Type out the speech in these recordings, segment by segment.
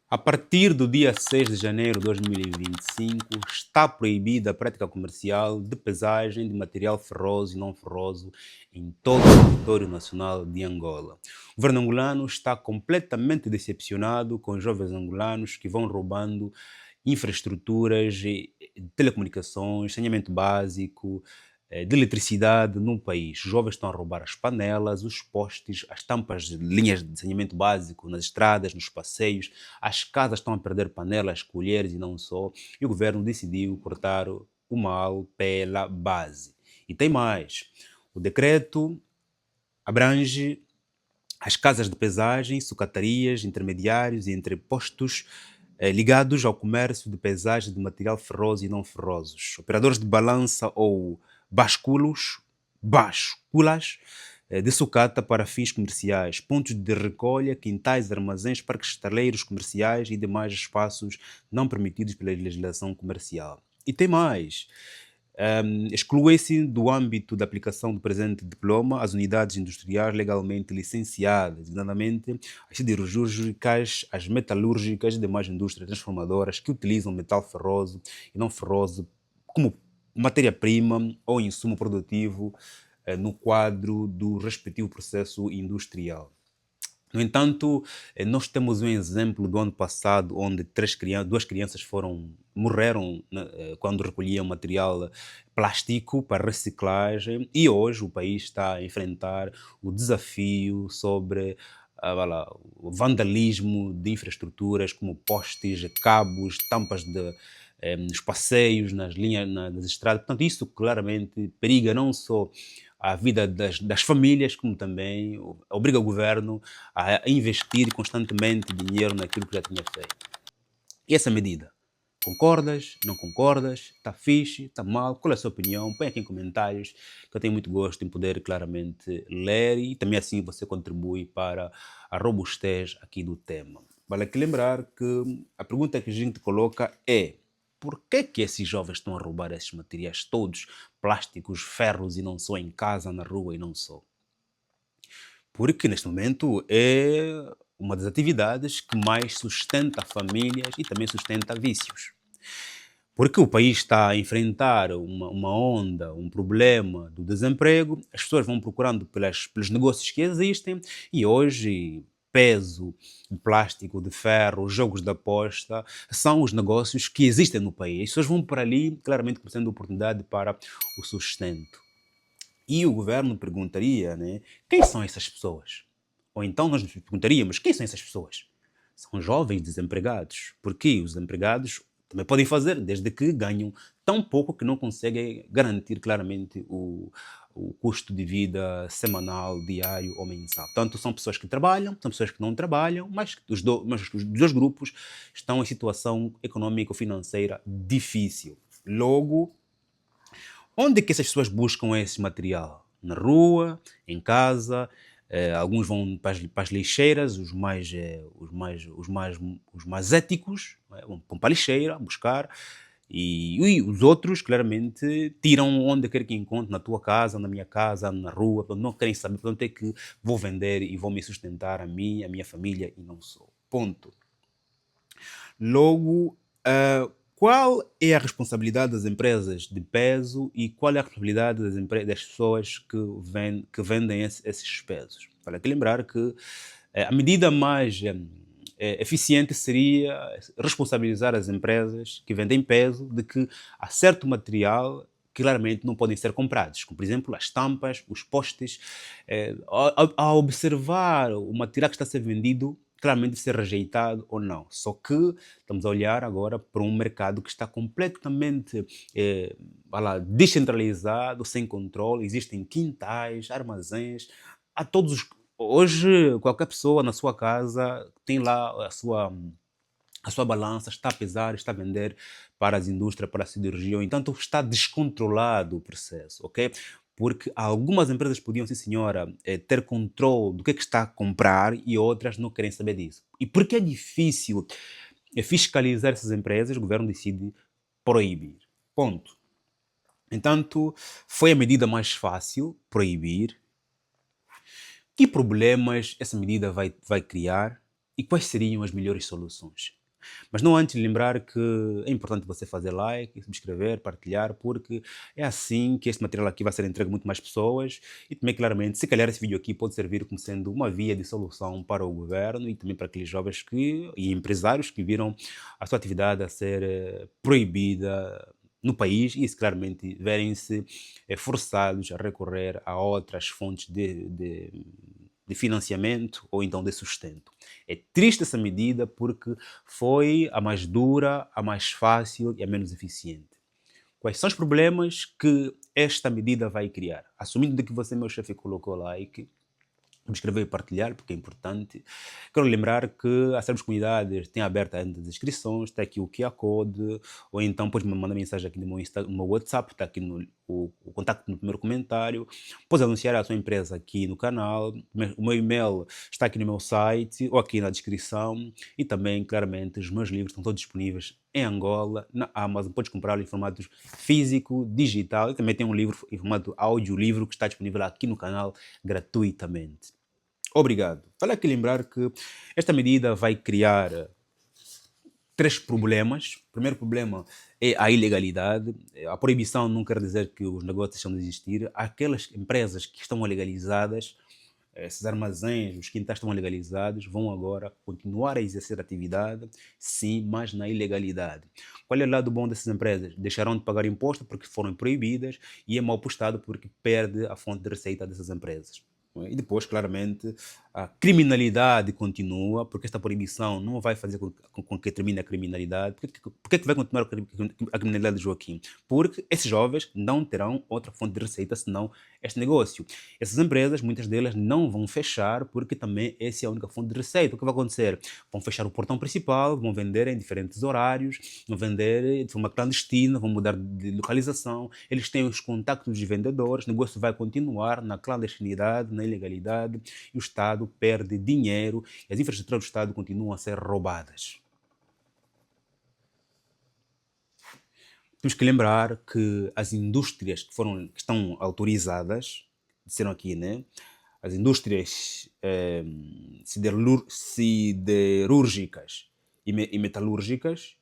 A partir do dia 6 de janeiro de 2025, está proibida a prática comercial de pesagem de material ferroso e não ferroso em todo o território nacional de Angola. O governo angolano está completamente decepcionado com os jovens angolanos que vão roubando infraestruturas, telecomunicações, saneamento básico, de eletricidade no país. Os jovens estão a roubar as panelas, os postes, as tampas de linhas de saneamento básico nas estradas, nos passeios. As casas estão a perder panelas, colheres e não só. E o governo decidiu cortar o mal pela base. E tem mais. O decreto abrange as casas de pesagem, sucatarias, intermediários e entrepostos ligados ao comércio de pesagem de material ferroso e não ferrosos, operadores de balança ou básculas de sucata para fins comerciais, pontos de recolha, quintais, armazéns, parques estaleiros comerciais e demais espaços não permitidos pela legislação comercial. E tem mais. Exclui-se do âmbito da aplicação do presente diploma as unidades industriais legalmente licenciadas, designadamente as siderúrgicas, as metalúrgicas e demais indústrias transformadoras que utilizam metal ferroso e não ferroso como matéria-prima ou insumo produtivo no quadro do respectivo processo industrial. No entanto, nós temos um exemplo do ano passado onde duas crianças morreram, né, quando recolhiam material plástico para reciclagem, e hoje o país está a enfrentar o desafio sobre o vandalismo de infraestruturas como postes, cabos, tampas nos passeios, nas linhas, nas estradas. Portanto, isso claramente periga não só a vida das famílias, como também obriga o governo a investir constantemente dinheiro naquilo que já tinha feito. E essa medida? Concordas? Não concordas? Está fixe? Está mal? Qual é a sua opinião? Põe aqui em comentários, que eu tenho muito gosto em poder claramente ler e também assim você contribui para a robustez aqui do tema. Vale aqui lembrar que a pergunta que a gente coloca é: por que esses jovens estão a roubar esses materiais todos, plásticos, ferros, e não só em casa, na rua e não só? Porque neste momento é uma das atividades que mais sustenta famílias e também sustenta vícios. Porque o país está a enfrentar uma onda, um problema do desemprego, as pessoas vão procurando pelos negócios que existem e hoje peso de plástico, de ferro, jogos de aposta, são os negócios que existem no país. As pessoas vão por ali, claramente, oferecendo oportunidade para o sustento. E o governo perguntaria, né, quem são essas pessoas? Ou então nós nos perguntaríamos, quem são essas pessoas? São jovens desempregados. Porque os desempregados também podem fazer, desde que ganham tão pouco que não conseguem garantir claramente o custo de vida semanal, diário ou mensal. Portanto, são pessoas que trabalham, são pessoas que não trabalham, mas os dois grupos estão em situação econômico-financeira difícil. Logo, onde é que essas pessoas buscam esse material? Na rua, em casa, alguns vão para as lixeiras, os mais éticos, não é? Vão para a lixeira buscar, e os outros, claramente, tiram onde quer que encontre, na tua casa, na minha casa, na rua, portanto, não querem saber, portanto é que vou vender e vou me sustentar a mim, a minha família e não sou. Ponto. Logo, qual é a responsabilidade das empresas de peso e qual é a responsabilidade das pessoas que vendem esses pesos? Vale aqui lembrar que a medida mais eficiente seria responsabilizar as empresas que vendem peso de que há certo material que claramente não podem ser comprados, como por exemplo as tampas, os postes. Ao observar o material que está a ser vendido, claramente deve ser rejeitado ou não. Só que estamos a olhar agora para um mercado que está completamente descentralizado, sem controle. Existem quintais, armazéns, há todos os. Hoje, qualquer pessoa na sua casa tem lá a sua balança, está a pesar, está a vender para as indústrias, para a siderurgia, então está descontrolado o processo, ok? Porque algumas empresas podiam, sim senhora, ter controle do que está a comprar e outras não querem saber disso. E porque é difícil fiscalizar essas empresas, o governo decide proibir. Ponto. Entanto, foi a medida mais fácil, proibir. Que problemas essa medida vai criar? e quais seriam as melhores soluções. Mas não antes de lembrar que é importante você fazer like, subscrever, partilhar, porque é assim que este material aqui vai ser entregue a muito mais pessoas e também, claramente, se calhar esse vídeo aqui pode servir como sendo uma via de solução para o governo e também para aqueles jovens e empresários que viram a sua atividade a ser proibida no país e, se claramente, verem-se forçados a recorrer a outras fontes de financiamento ou então de sustento. É triste essa medida porque foi a mais dura, a mais fácil e a menos eficiente. Quais são os problemas que esta medida vai criar? Assumindo de que você, meu chefe, colocou like, subscrever e partilhar, porque é importante. Quero lembrar que a Servos Comunidades tem aberto ainda as inscrições, está aqui o QR Code, ou então pode me mandar mensagem aqui no meu WhatsApp, está aqui o contato no primeiro comentário. Pode anunciar a sua empresa aqui no canal, o meu e-mail está aqui no meu site, ou aqui na descrição, e também, claramente, os meus livros estão todos disponíveis em Angola, na Amazon, podes comprá-lo em formato físico, digital, e também tem um livro em formato audiolivro que está disponível aqui no canal gratuitamente. Obrigado. Vale aqui lembrar que esta medida vai criar três problemas. O primeiro problema é a ilegalidade. A proibição não quer dizer que os negócios deixam de existir. Aquelas empresas que estão legalizadas, esses armazéns, os quintais estão legalizados, vão agora continuar a exercer atividade, sim, mas na ilegalidade. Qual é o lado bom dessas empresas? Deixarão de pagar imposto porque foram proibidas e é mal postado porque perde a fonte de receita dessas empresas. E depois, claramente, a criminalidade continua, porque esta proibição não vai fazer com que termine a criminalidade. Por que vai continuar a criminalidade, Joaquim? Porque esses jovens não terão outra fonte de receita senão este negócio. Essas empresas, muitas delas, não vão fechar, porque também essa é a única fonte de receita. O que vai acontecer? Vão fechar o portão principal, vão vender em diferentes horários, vão vender de forma clandestina, vão mudar de localização. Eles têm os contactos dos vendedores, o negócio vai continuar na clandestinidade, na ilegalidade, e o Estado perde dinheiro e as infraestruturas do Estado continuam a ser roubadas. Temos que lembrar que as indústrias que estão autorizadas, disseram aqui, né? As indústrias siderúrgicas e metalúrgicas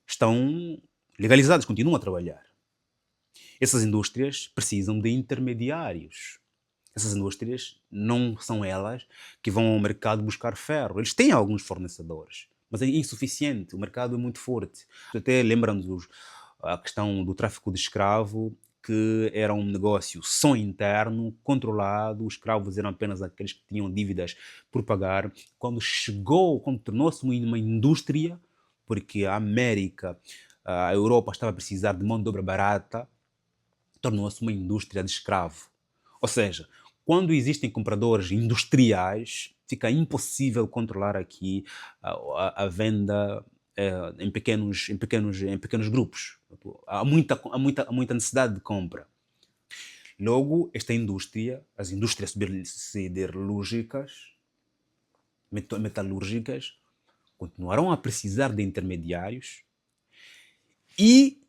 estão legalizadas, continuam a trabalhar. Essas indústrias precisam de intermediários. Essas indústrias não são elas que vão ao mercado buscar ferro. Eles têm alguns fornecedores, mas é insuficiente. O mercado é muito forte. Até lembram-nos a questão do tráfico de escravo, que era um negócio só interno, controlado. Os escravos eram apenas aqueles que tinham dívidas por pagar. Quando tornou-se uma indústria, porque a América, a Europa estava a precisar de mão de obra barata, tornou-se uma indústria de escravo. Ou seja, quando existem compradores industriais, fica impossível controlar aqui a venda em pequenos grupos. Há muita necessidade de compra. Logo, esta indústria, as indústrias siderúrgicas, metalúrgicas, continuarão a precisar de intermediários e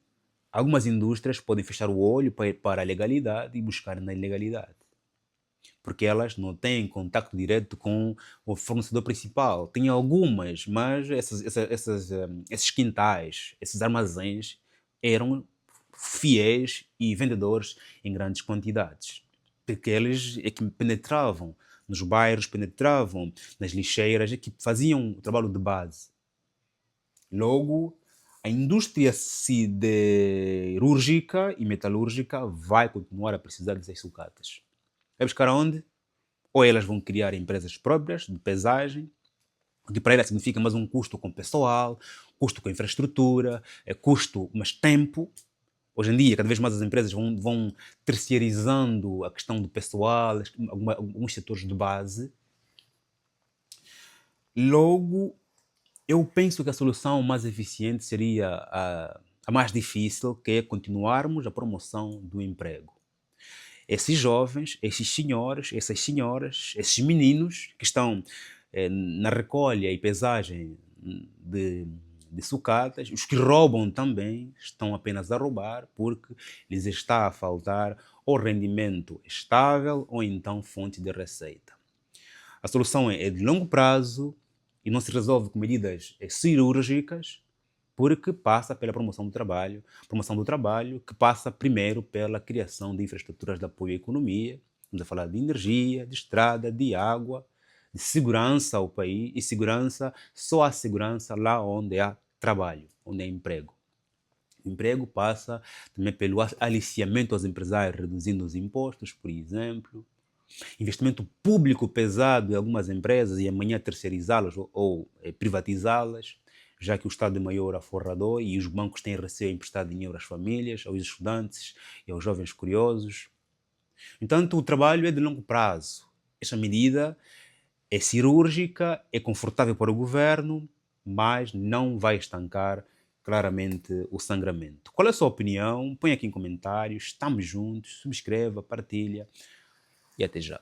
algumas indústrias podem fechar o olho para a legalidade e buscar na ilegalidade, porque elas não têm contato direto com o fornecedor principal. Tem algumas, mas esses quintais, esses armazéns eram fiéis e vendedores em grandes quantidades, porque eles é que penetravam nos bairros, penetravam nas lixeiras, é que faziam o trabalho de base. Logo, a indústria siderúrgica e metalúrgica vai continuar a precisar dessas sucatas. Vai buscar aonde? Ou elas vão criar empresas próprias de pesagem, o que para elas significa mais um custo com pessoal, custo com infraestrutura, custo, mas tempo. Hoje em dia, cada vez mais as empresas vão terceirizando a questão do pessoal, alguns setores de base. Logo, eu penso que a solução mais eficiente seria a mais difícil, que é continuarmos a promoção do emprego. Esses jovens, esses senhores, essas senhoras, esses meninos que estão na recolha e pesagem de sucatas, os que roubam também estão apenas a roubar porque lhes está a faltar ou rendimento estável ou então fonte de receita. A solução é de longo prazo e não se resolve com medidas cirúrgicas, porque passa pela promoção do trabalho, que passa primeiro pela criação de infraestruturas de apoio à economia. Estamos a falar de energia, de estrada, de água, de segurança ao país, e segurança, só há segurança lá onde há trabalho, onde há emprego. O emprego passa também pelo aliciamento aos empresários, reduzindo os impostos, por exemplo. Investimento público pesado em algumas empresas e amanhã terceirizá-las ou privatizá-las, já que o Estado é maior aforrador e os bancos têm receio em emprestar dinheiro às famílias, aos estudantes e aos jovens curiosos. Entanto, o trabalho é de longo prazo. Esta medida é cirúrgica, é confortável para o governo, mas não vai estancar claramente o sangramento. Qual é a sua opinião? Põe aqui em comentários. Estamos juntos. Subscreva, partilha e até já.